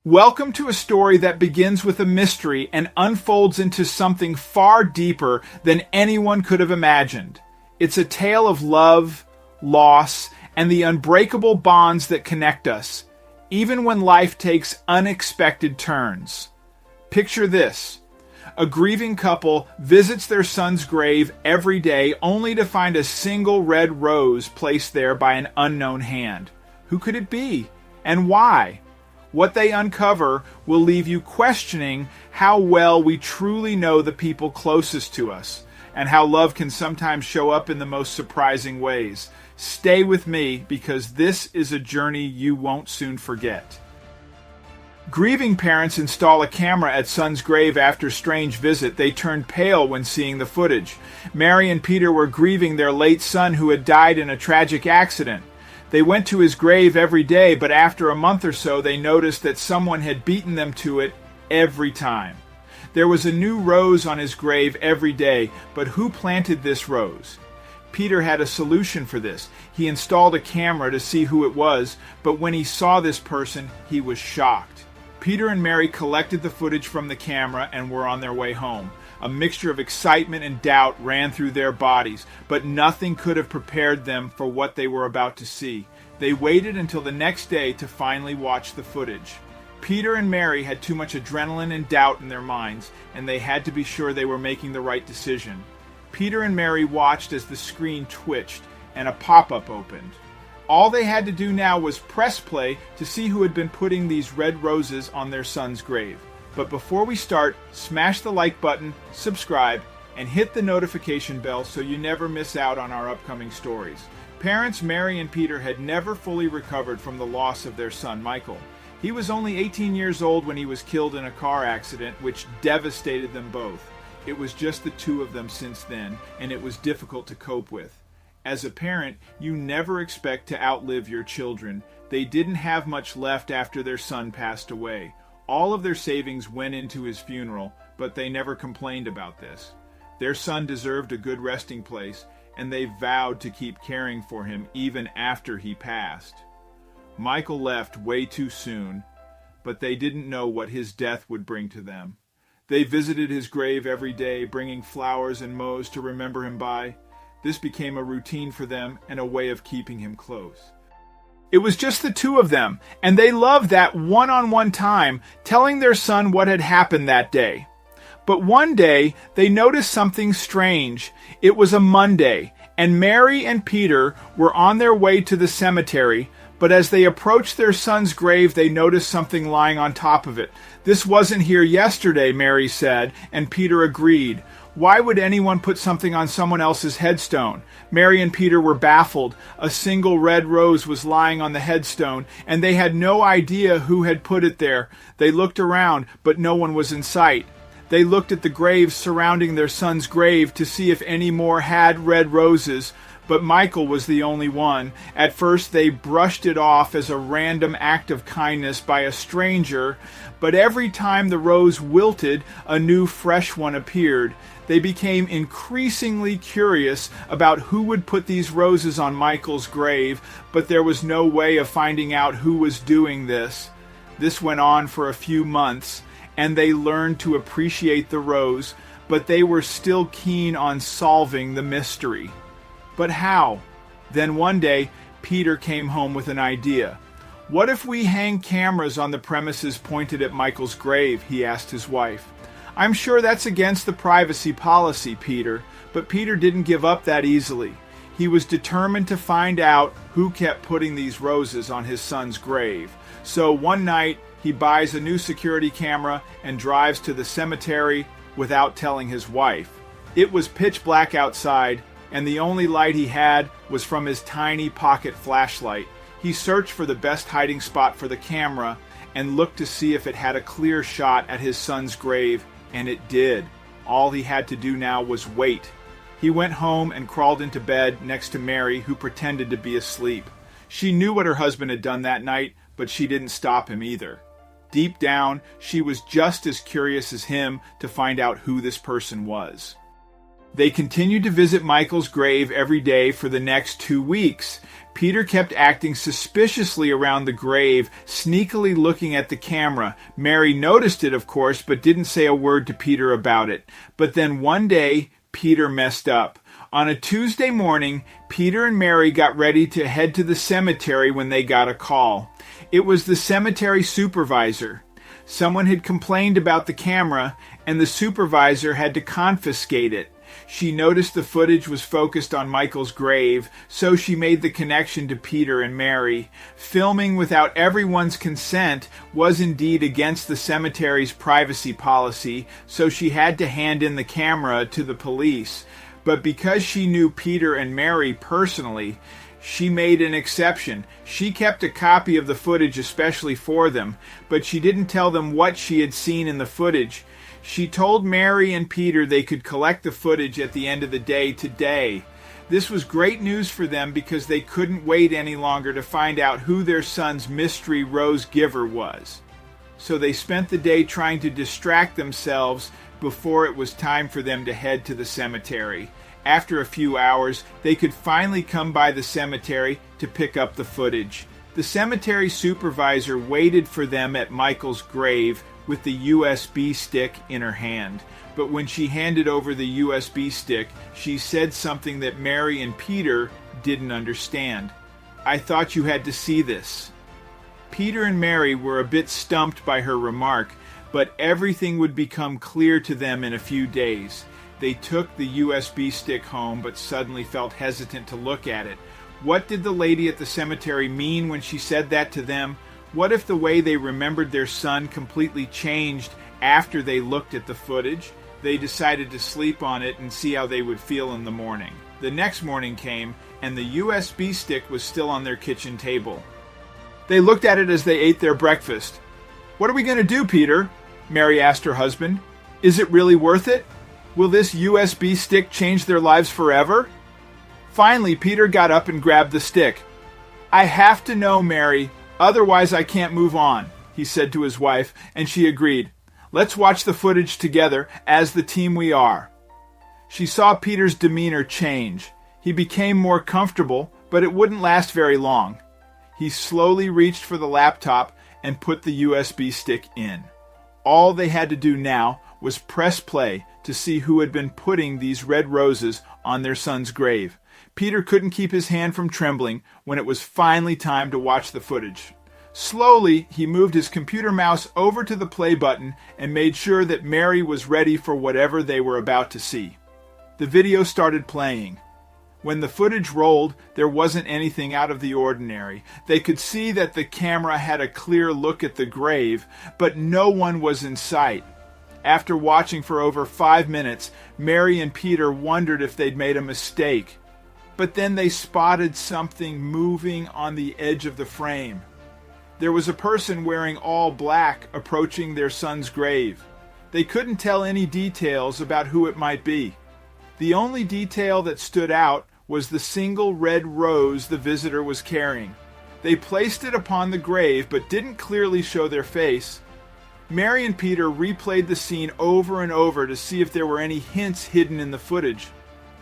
Welcome to a story that begins with a mystery and unfolds into something far deeper than anyone could have imagined. It's a tale of love, loss, and the unbreakable bonds that connect us, even when life takes unexpected turns. Picture this. A grieving couple visits their son's grave every day only to find a single red rose placed there by an unknown hand. Who could it be? And why? What they uncover will leave you questioning how well we truly know the people closest to us, and how love can sometimes show up in the most surprising ways. Stay with me, because this is a journey you won't soon forget. Grieving parents install a camera at son's grave after strange visit. They turned pale when seeing the footage. Mary and Peter were grieving their late son who had died in a tragic accident. They went to his grave every day, but after a month or so, they noticed that someone had beaten them to it every time. There was a new rose on his grave every day, but who planted this rose? Peter had a solution for this. He installed a camera to see who it was, but when he saw this person, he was shocked. Peter and Mary collected the footage from the camera and were on their way home. A mixture of excitement and doubt ran through their bodies, but nothing could have prepared them for what they were about to see. They waited until the next day to finally watch the footage. Peter and Mary had too much adrenaline and doubt in their minds, and they had to be sure they were making the right decision. Peter and Mary watched as the screen twitched and a pop-up opened. All they had to do now was press play to see who had been putting these red roses on their son's grave. But before we start, smash the like button, subscribe, and hit the notification bell so you never miss out on our upcoming stories. Parents Mary and Peter had never fully recovered from the loss of their son, Michael. He was only 18 years old when he was killed in a car accident, which devastated them both. It was just the two of them since then, and it was difficult to cope with. As a parent, you never expect to outlive your children. They didn't have much left after their son passed away. All of their savings went into his funeral, but they never complained about this. Their son deserved a good resting place, and they vowed to keep caring for him even after he passed. Michael left way too soon, but they didn't know what his death would bring to them. They visited his grave every day, bringing flowers and mows to remember him by. This became a routine for them and a way of keeping him close. It was just the two of them, and they loved that one-on-one time, telling their son what had happened that day. But one day, they noticed something strange. It was a Monday, and Mary and Peter were on their way to the cemetery, but as they approached their son's grave, they noticed something lying on top of it. "This wasn't here yesterday," Mary said, and Peter agreed. Why would anyone put something on someone else's headstone? Mary and Peter were baffled. A single red rose was lying on the headstone, and they had no idea who had put it there. They looked around, but no one was in sight. They looked at the graves surrounding their son's grave to see if any more had red roses, but Michael was the only one. At first, they brushed it off as a random act of kindness by a stranger, but every time the rose wilted, a new fresh one appeared. They became increasingly curious about who would put these roses on Michael's grave, but there was no way of finding out who was doing this. This went on for a few months, and they learned to appreciate the rose, but they were still keen on solving the mystery. But how? Then one day, Peter came home with an idea. "What if we hang cameras on the premises pointed at Michael's grave?" he asked his wife. "I'm sure that's against the privacy policy, Peter." But Peter didn't give up that easily. He was determined to find out who kept putting these roses on his son's grave. So one night, he buys a new security camera and drives to the cemetery without telling his wife. It was pitch black outside, and the only light he had was from his tiny pocket flashlight. He searched for the best hiding spot for the camera and looked to see if it had a clear shot at his son's grave, and it did. All he had to do now was wait. He went home and crawled into bed next to Mary, who pretended to be asleep. She knew what her husband had done that night, but she didn't stop him either. Deep down, she was just as curious as him to find out who this person was. They continued to visit Michael's grave every day for the next 2 weeks. Peter kept acting suspiciously around the grave, sneakily looking at the camera. Mary noticed it, of course, but didn't say a word to Peter about it. But then one day, Peter messed up. On a Tuesday morning, Peter and Mary got ready to head to the cemetery when they got a call. It was the cemetery supervisor. Someone had complained about the camera, and the supervisor had to confiscate it. She noticed the footage was focused on Michael's grave, so she made the connection to Peter and Mary. Filming without everyone's consent was indeed against the cemetery's privacy policy, so she had to hand in the camera to the police. But because she knew Peter and Mary personally, she made an exception. She kept a copy of the footage especially for them, but she didn't tell them what she had seen in the footage. She told Mary and Peter they could collect the footage at the end of the day today. This was great news for them because they couldn't wait any longer to find out who their son's mystery rose giver was. So they spent the day trying to distract themselves before it was time for them to head to the cemetery. After a few hours, they could finally come by the cemetery to pick up the footage. The cemetery supervisor waited for them at Michael's grave with the USB stick in her hand. But when she handed over the USB stick, she said something that Mary and Peter didn't understand. "I thought you had to see this." Peter and Mary were a bit stumped by her remark, but everything would become clear to them in a few days. They took the USB stick home, but suddenly felt hesitant to look at it. What did the lady at the cemetery mean when she said that to them? What if the way they remembered their son completely changed after they looked at the footage? They decided to sleep on it and see how they would feel in the morning. The next morning came, and the USB stick was still on their kitchen table. They looked at it as they ate their breakfast. "What are we going to do, Peter?" Mary asked her husband. "Is it really worth it? Will this USB stick change their lives forever?" Finally, Peter got up and grabbed the stick. "I have to know, Mary, otherwise I can't move on," he said to his wife, and she agreed. "Let's watch the footage together as the team we are." She saw Peter's demeanor change. He became more comfortable, but it wouldn't last very long. He slowly reached for the laptop and put the USB stick in. All they had to do now was press play to see who had been putting these red roses on their son's grave. Peter couldn't keep his hand from trembling when it was finally time to watch the footage. Slowly, he moved his computer mouse over to the play button and made sure that Mary was ready for whatever they were about to see. The video started playing. When the footage rolled, there wasn't anything out of the ordinary. They could see that the camera had a clear look at the grave, but no one was in sight. After watching for over 5 minutes, Mary and Peter wondered if they'd made a mistake. But then they spotted something moving on the edge of the frame. There was a person wearing all black approaching their son's grave. They couldn't tell any details about who it might be. The only detail that stood out was the single red rose the visitor was carrying. They placed it upon the grave but didn't clearly show their face. Mary and Peter replayed the scene over and over to see if there were any hints hidden in the footage.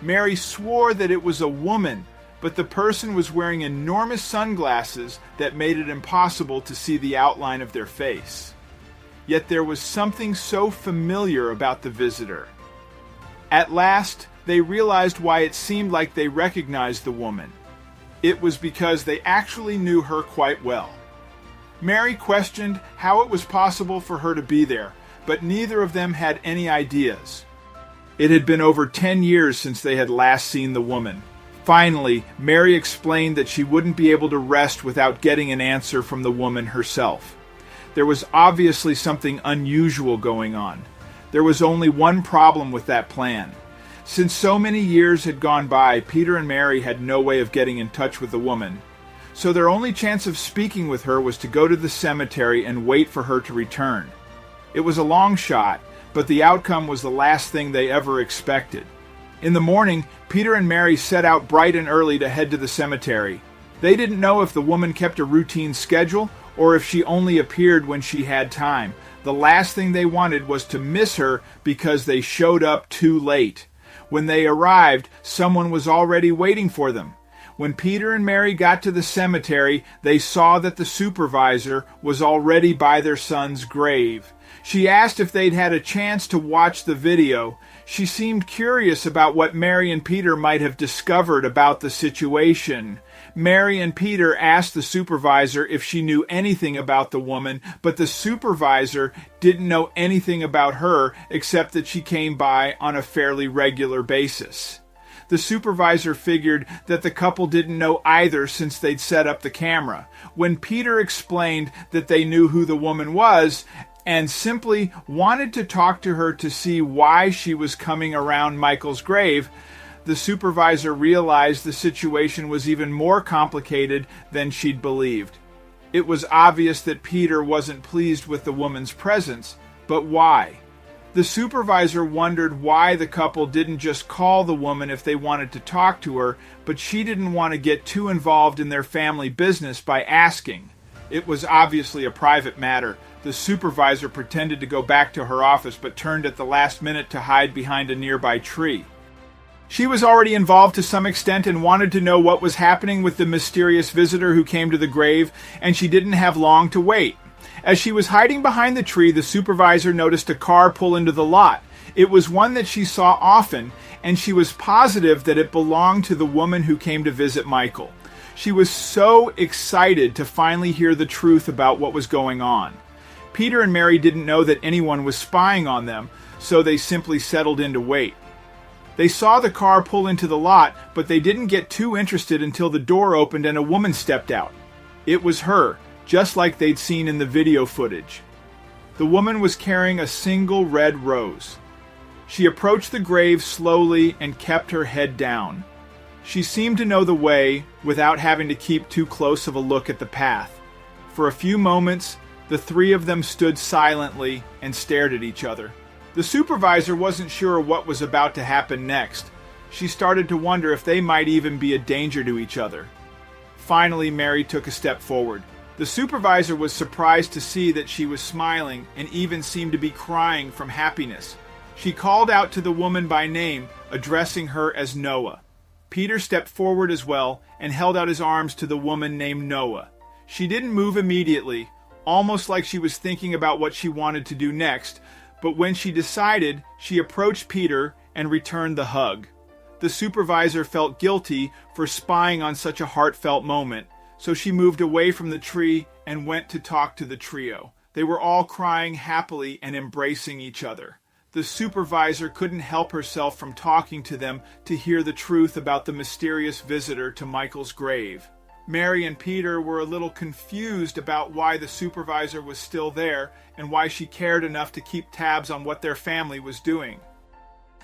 Mary swore that it was a woman, but the person was wearing enormous sunglasses that made it impossible to see the outline of their face. Yet there was something so familiar about the visitor. At last, they realized why it seemed like they recognized the woman. It was because they actually knew her quite well. Mary questioned how it was possible for her to be there, but neither of them had any ideas. It had been over 10 years since they had last seen the woman. Finally, Mary explained that she wouldn't be able to rest without getting an answer from the woman herself. There was obviously something unusual going on. There was only one problem with that plan. Since so many years had gone by, Peter and Mary had no way of getting in touch with the woman. So their only chance of speaking with her was to go to the cemetery and wait for her to return. It was a long shot, but the outcome was the last thing they ever expected. In the morning, Peter and Mary set out bright and early to head to the cemetery. They didn't know if the woman kept a routine schedule or if she only appeared when she had time. The last thing they wanted was to miss her because they showed up too late. When they arrived, someone was already waiting for them. When Peter and Mary got to the cemetery, they saw that the supervisor was already by their son's grave. She asked if they'd had a chance to watch the video. She seemed curious about what Mary and Peter might have discovered about the situation. Mary and Peter asked the supervisor if she knew anything about the woman, but the supervisor didn't know anything about her except that she came by on a fairly regular basis. The supervisor figured that the couple didn't know either since they'd set up the camera. When Peter explained that they knew who the woman was and simply wanted to talk to her to see why she was coming around Michael's grave, the supervisor realized the situation was even more complicated than she'd believed. It was obvious that Peter wasn't pleased with the woman's presence, but why? The supervisor wondered why the couple didn't just call the woman if they wanted to talk to her, but she didn't want to get too involved in their family business by asking. It was obviously a private matter. The supervisor pretended to go back to her office, but turned at the last minute to hide behind a nearby tree. She was already involved to some extent and wanted to know what was happening with the mysterious visitor who came to the grave, and she didn't have long to wait. As she was hiding behind the tree, the supervisor noticed a car pull into the lot. It was one that she saw often, and she was positive that it belonged to the woman who came to visit Michael. She was so excited to finally hear the truth about what was going on. Peter and Mary didn't know that anyone was spying on them, so they simply settled in to wait. They saw the car pull into the lot, but they didn't get too interested until the door opened and a woman stepped out. It was her, just like they'd seen in the video footage. The woman was carrying a single red rose. She approached the grave slowly and kept her head down. She seemed to know the way without having to keep too close of a look at the path. For a few moments, the three of them stood silently and stared at each other. The supervisor wasn't sure what was about to happen next. She started to wonder if they might even be a danger to each other. Finally, Mary took a step forward. The supervisor was surprised to see that she was smiling and even seemed to be crying from happiness. She called out to the woman by name, addressing her as Noah. Peter stepped forward as well and held out his arms to the woman named Noah. She didn't move immediately, almost like she was thinking about what she wanted to do next, but when she decided, she approached Peter and returned the hug. The supervisor felt guilty for spying on such a heartfelt moment, so she moved away from the tree and went to talk to the trio. They were all crying happily and embracing each other. The supervisor couldn't help herself from talking to them to hear the truth about the mysterious visitor to Michael's grave. Mary and Peter were a little confused about why the supervisor was still there and why she cared enough to keep tabs on what their family was doing.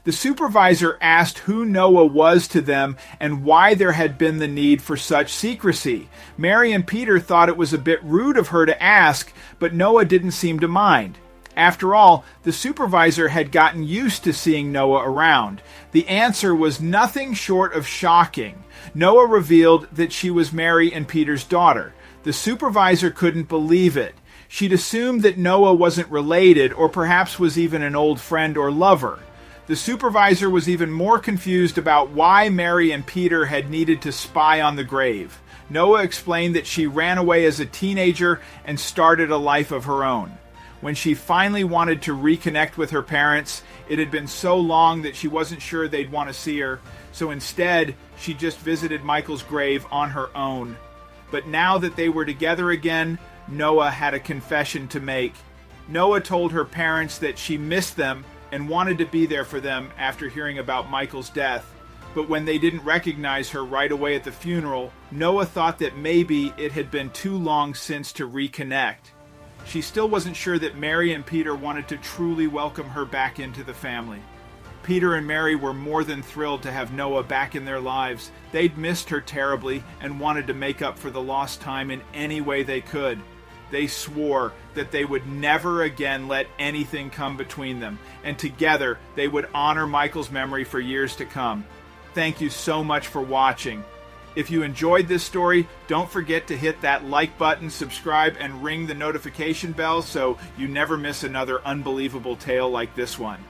The supervisor asked who Noah was to them and why there had been the need for such secrecy. Mary and Peter thought it was a bit rude of her to ask, but Noah didn't seem to mind. After all, the supervisor had gotten used to seeing Noah around. The answer was nothing short of shocking. Noah revealed that she was Mary and Peter's daughter. The supervisor couldn't believe it. She'd assumed that Noah wasn't related or perhaps was even an old friend or lover. The supervisor was even more confused about why Mary and Peter had needed to spy on the grave. Noah explained that she ran away as a teenager and started a life of her own. When she finally wanted to reconnect with her parents, it had been so long that she wasn't sure they'd want to see her, so instead, she just visited Michael's grave on her own. But now that they were together again, Noah had a confession to make. Noah told her parents that she missed them and wanted to be there for them after hearing about Michael's death. But when they didn't recognize her right away at the funeral, Noah thought that maybe it had been too long since to reconnect. She still wasn't sure that Mary and Peter wanted to truly welcome her back into the family. Peter and Mary were more than thrilled to have Noah back in their lives. They'd missed her terribly and wanted to make up for the lost time in any way they could. They swore that they would never again let anything come between them, and together they would honor Michael's memory for years to come. Thank you so much for watching. If you enjoyed this story, don't forget to hit that like button, subscribe, and ring the notification bell so you never miss another unbelievable tale like this one.